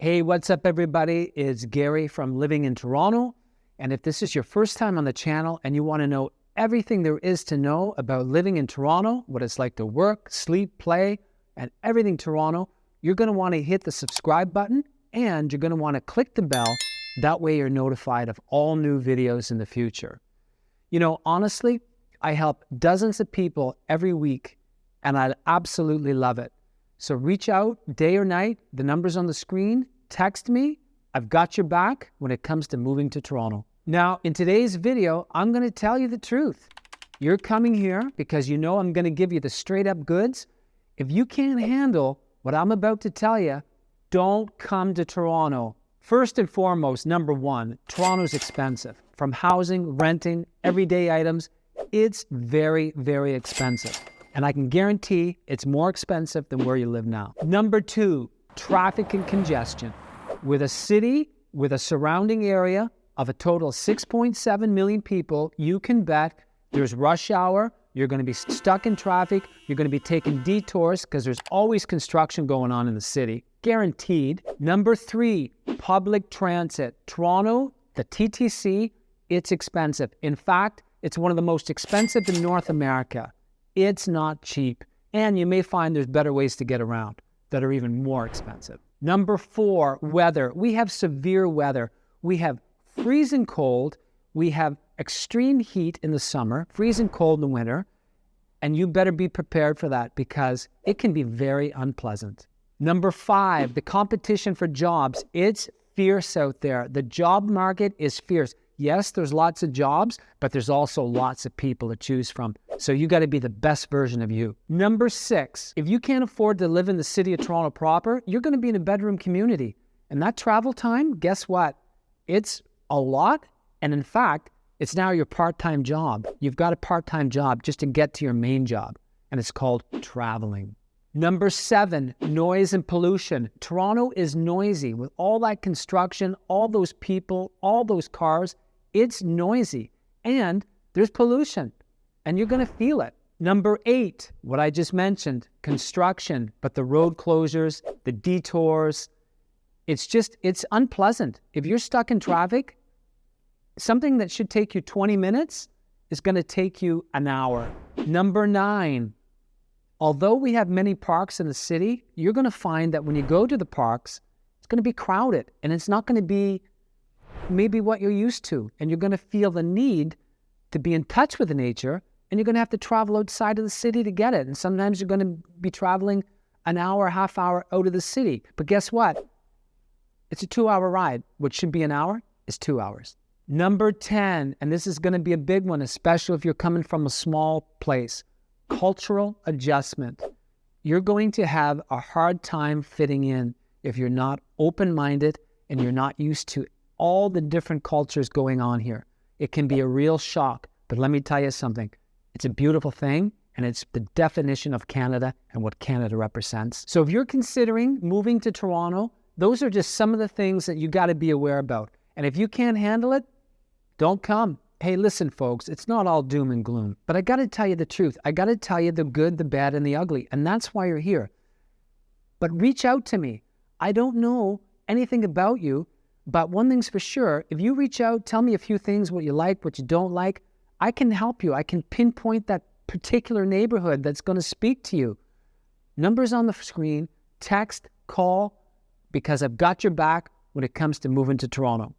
Hey, what's up, everybody? It's Gary from Living in Toronto. And if this is your first time on the channel and you want to know everything there is to know about living in Toronto, what it's like to work, sleep, play, and everything Toronto, you're going to want to hit the subscribe button and you're going to want to click the bell. That way you're notified of all new videos in the future. You know, honestly, I help dozens of people every week and I absolutely love it. So reach out day or night, the number's on the screen, text me. I've got your back when it comes to moving to Toronto. Now, in today's video, I'm going to tell you the truth. You're coming here because you know I'm going to give you the straight up goods. If you can't handle what I'm about to tell you, don't come to Toronto. First and foremost, number one, Toronto's expensive. From housing, renting, everyday items, it's very, very expensive. And I can guarantee it's more expensive than where you live now. Number two, traffic and congestion. With a city with a surrounding area of a total of 6.7 million people, you can bet there's rush hour, you're going to be stuck in traffic, you're going to be taking detours because there's always construction going on in the city. Guaranteed. Number three, public transit. Toronto, the TTC, it's expensive. In fact, it's one of the most expensive in North America. It's not cheap. And you may find there's better ways to get around that are even more expensive. Number four, weather. We have severe weather. We have freezing cold. We have extreme heat in the summer, freezing cold in the winter. And you better be prepared for that because it can be very unpleasant. Number five, the competition for jobs. It's fierce out there. The job market is fierce. Yes, there's lots of jobs, but there's also lots of people to choose from. So you got to be the best version of you. Number six, if you can't afford to live in the city of Toronto proper, you're going to be in a bedroom community. And that travel time, guess what? It's a lot. And in fact, it's now your part-time job. You've got a part-time job just to get to your main job. And it's called traveling. Number seven, noise and pollution. Toronto is noisy with all that construction, all those people, all those cars. It's noisy and there's pollution and you're going to feel it. Number eight, what I just mentioned, construction, but the road closures, the detours, it's unpleasant. If you're stuck in traffic, something that should take you 20 minutes is going to take you an hour. Number nine, although we have many parks in the city, you're going to find that when you go to the parks, it's going to be crowded and it's not going to be maybe what you're used to. And you're going to feel the need to be in touch with nature and you're going to have to travel outside of the city to get it. And sometimes you're going to be traveling an hour, half hour out of the city. But guess what? It's a 2-hour ride. What should be an hour is 2 hours. Number 10, and this is going to be a big one, especially if you're coming from a small place. Cultural adjustment. You're going to have a hard time fitting in if you're not open-minded and you're not used to all the different cultures going on here. It can be a real shock, but let me tell you something. It's a beautiful thing and it's the definition of Canada and what Canada represents. So if you're considering moving to Toronto, those are just some of the things that you got to be aware about. And if you can't handle it, don't come. Hey, listen, folks, it's not all doom and gloom, but I got to tell you the truth. I got to tell you the good, the bad, and the ugly, and that's why you're here. But reach out to me. I don't know anything about you, but one thing's for sure, if you reach out, tell me a few things, what you like, what you don't like, I can help you. I can pinpoint that particular neighborhood that's going to speak to you. Numbers on the screen, text, call, because I've got your back when it comes to moving to Toronto.